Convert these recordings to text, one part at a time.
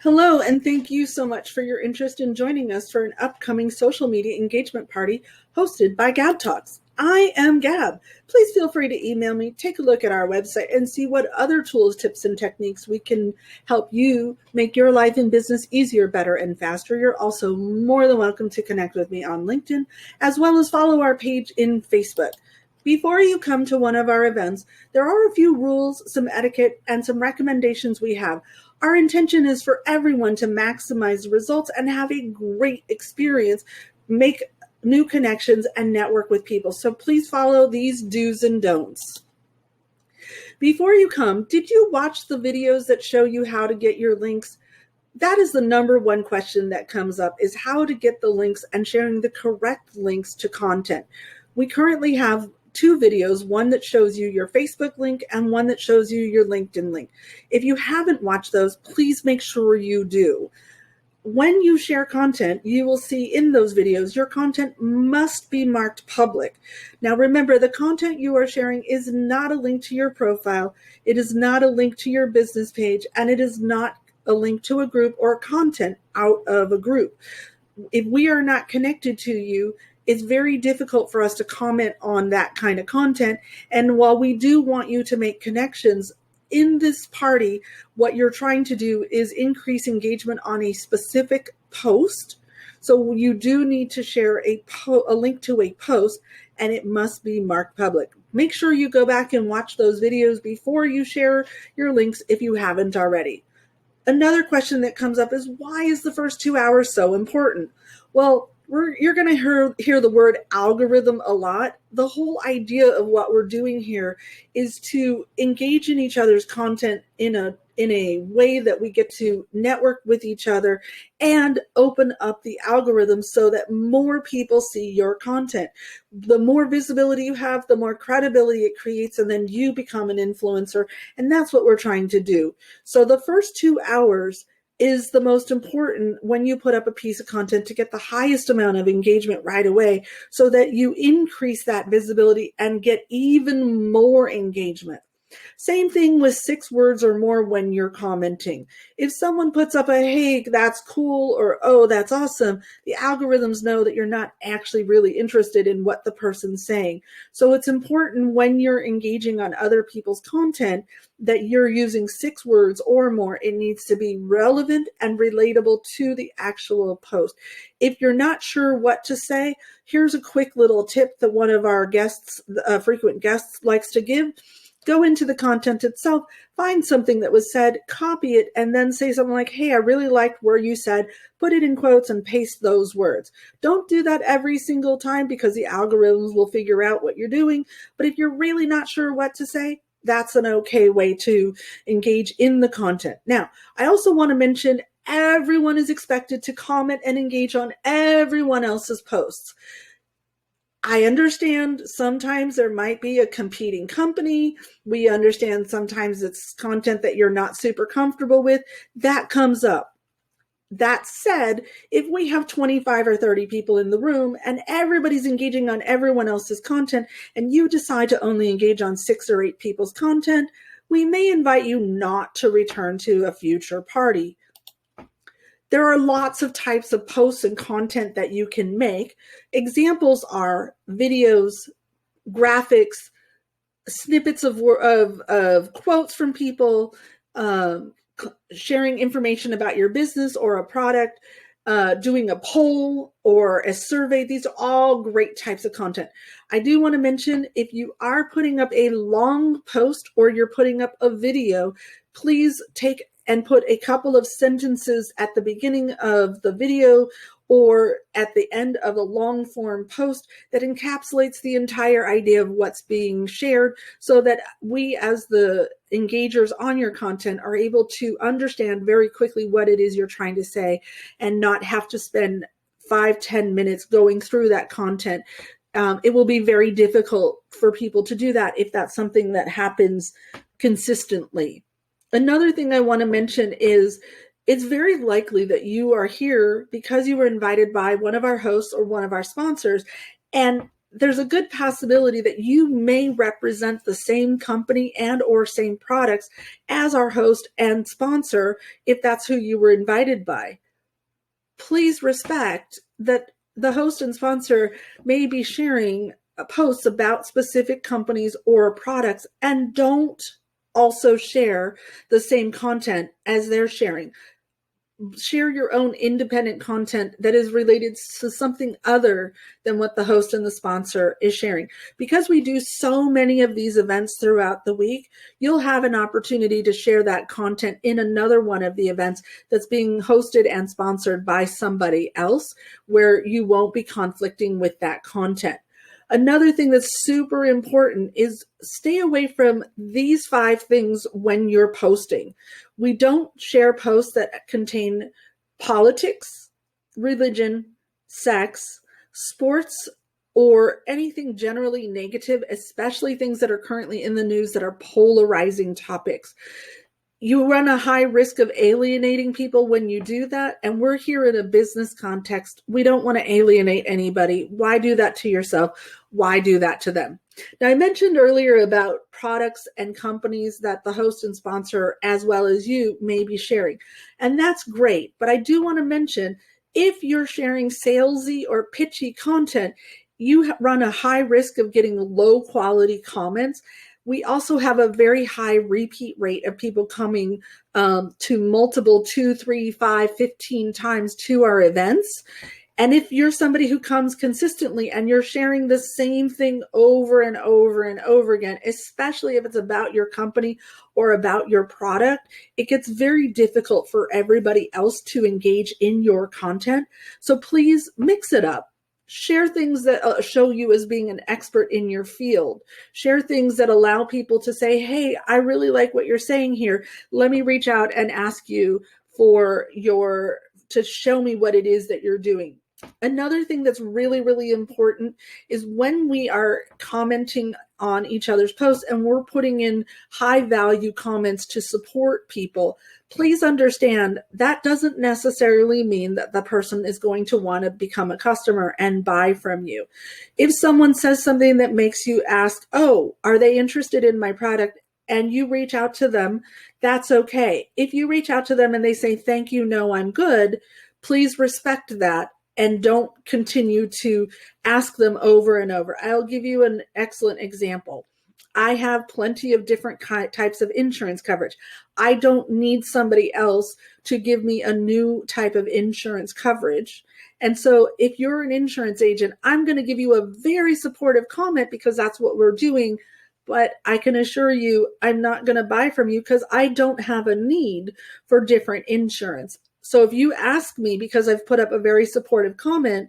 Hello, and thank you so much for your interest in joining us for an upcoming social media engagement party hosted by GabTalks. I am Gab. Please feel free to email me, take a look at our website, and see what other tools, tips, and techniques we can help you make your life and business easier, better, and faster. You're also more than welcome to connect with me on LinkedIn, as well as follow our page in Facebook. Before you come to one of our events, there are a few rules, some etiquette, and some recommendations we have. Our intention is for everyone to maximize the results and have a great experience, make new connections, and network with people. So please follow these do's and don'ts. Before you come, did you watch the videos that show you how to get your links? That is the number one question that comes up, is how to get the links and sharing the correct links to content. We currently have two videos, one that shows you your Facebook link and one that shows you your LinkedIn link. If you haven't watched those, please make sure you do. When you share content, you will see in those videos, your content must be marked public. Now remember, the content you are sharing is not a link to your profile, it is not a link to your business page, and it is not a link to a group or content out of a group. If we are not connected to you, it's very difficult for us to comment on that kind of content. And while we do want you to make connections in this party, what you're trying to do is increase engagement on a specific post. So you do need to share a link to a post, and it must be marked public. Make sure you go back and watch those videos before you share your links if you haven't already. Another question that comes up is, why is the first 2 hours so important? Well, you're going to hear the word algorithm a lot. The whole idea of what we're doing here is to engage in each other's content in a way that we get to network with each other and open up the algorithm so that more people see your content. The more visibility you have, the more credibility it creates, and then you become an influencer. And that's what we're trying to do. So the first 2 hours is the most important when you put up a piece of content to get the highest amount of engagement right away, so that you increase that visibility and get even more engagement. Same thing with 6 words or more when you're commenting. If someone puts up a, hey, that's cool, or, oh, that's awesome, the algorithms know that you're not actually really interested in what the person's saying. So it's important when you're engaging on other people's content that you're using 6 words or more. It needs to be relevant and relatable to the actual post. If you're not sure what to say, here's a quick little tip that one of our guests, frequent guests, likes to give. Go into the content itself, find something that was said, copy it, and then say something like, hey, I really liked where you said, put it in quotes and paste those words. Don't do that every single time because the algorithms will figure out what you're doing. But if you're really not sure what to say, that's an okay way to engage in the content. Now, I also want to mention everyone is expected to comment and engage on everyone else's posts. I understand sometimes there might be a competing company. We understand sometimes it's content that you're not super comfortable with. That comes up. That said, if we have 25 or 30 people in the room and everybody's engaging on everyone else's content, and you decide to only engage on 6 or 8 people's content, we may invite you not to return to a future party. There are lots of types of posts and content that you can make. Examples are videos, graphics, snippets of quotes from people, sharing information about your business or a product, doing a poll or a survey. These are all great types of content. I do want to mention, if you are putting up a long post or you're putting up a video, please take and put a couple of sentences at the beginning of the video or at the end of a long form post that encapsulates the entire idea of what's being shared, so that we as the engagers on your content are able to understand very quickly what it is you're trying to say and not have to spend 5-10 minutes going through that content. It will be very difficult for people to do that if that's something that happens consistently. Another thing I want to mention is it's very likely that you are here because you were invited by one of our hosts or one of our sponsors, and there's a good possibility that you may represent the same company and or same products as our host and sponsor if that's who you were invited by. Please respect that the host and sponsor may be sharing posts about specific companies or products, and don't also share the same content as they're sharing. Share your own independent content that is related to something other than what the host and the sponsor is sharing. Because we do so many of these events throughout the week, you'll have an opportunity to share that content in another one of the events that's being hosted and sponsored by somebody else, where you won't be conflicting with that content. Another thing that's super important is stay away from these 5 things when you're posting. We don't share posts that contain politics, religion, sex, sports, or anything generally negative, especially things that are currently in the news that are polarizing topics. You run a high risk of alienating people when you do that. And we're here in a business context. We don't want to alienate anybody. Why do that to yourself? Why do that to them? Now, I mentioned earlier about products and companies that the host and sponsor, as well as you, may be sharing. And that's great. But I do want to mention, if you're sharing salesy or pitchy content, you run a high risk of getting low quality comments. We also have a very high repeat rate of people coming to multiple 2, 3, 5, 15 times to our events. And if you're somebody who comes consistently and you're sharing the same thing over and over and over again, especially if it's about your company or about your product, it gets very difficult for everybody else to engage in your content. So please mix it up. Share things that show you as being an expert in your field. Share things that allow people to say, hey, I really like what you're saying here. Let me reach out and ask you to show me what it is that you're doing. Another thing that's really, really important is when we are commenting on each other's posts and we're putting in high value comments to support people, please understand that doesn't necessarily mean that the person is going to want to become a customer and buy from you. If someone says something that makes you ask, oh, are they interested in my product? And you reach out to them, that's okay. If you reach out to them and they say, thank you, no, I'm good, please respect that. And don't continue to ask them over and over. I'll give you an excellent example. I have plenty of different types of insurance coverage. I don't need somebody else to give me a new type of insurance coverage. And so if you're an insurance agent, I'm going to give you a very supportive comment because that's what we're doing. But I can assure you, I'm not going to buy from you because I don't have a need for different insurance. So if you ask me because I've put up a very supportive comment,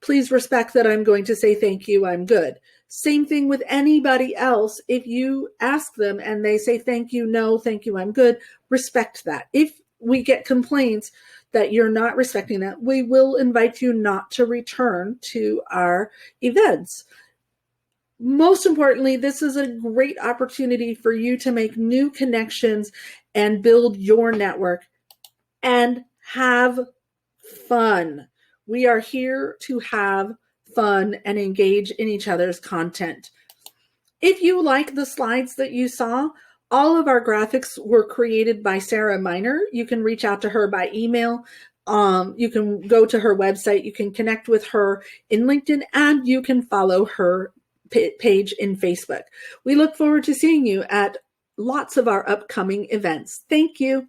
please respect that I'm going to say, thank you, I'm good. Same thing with anybody else. If you ask them and they say, thank you, no, thank you, I'm good, respect that. If we get complaints that you're not respecting that, we will invite you not to return to our events. Most importantly, this is a great opportunity for you to make new connections and build your network and have fun. We are here to have fun and engage in each other's content. If you like the slides that you saw, all of our graphics were created by Sarah Miner. You can reach out to her by email. You can go to her website. You can connect with her in LinkedIn, and you can follow her page in Facebook. We look forward to seeing you at lots of our upcoming events. Thank you.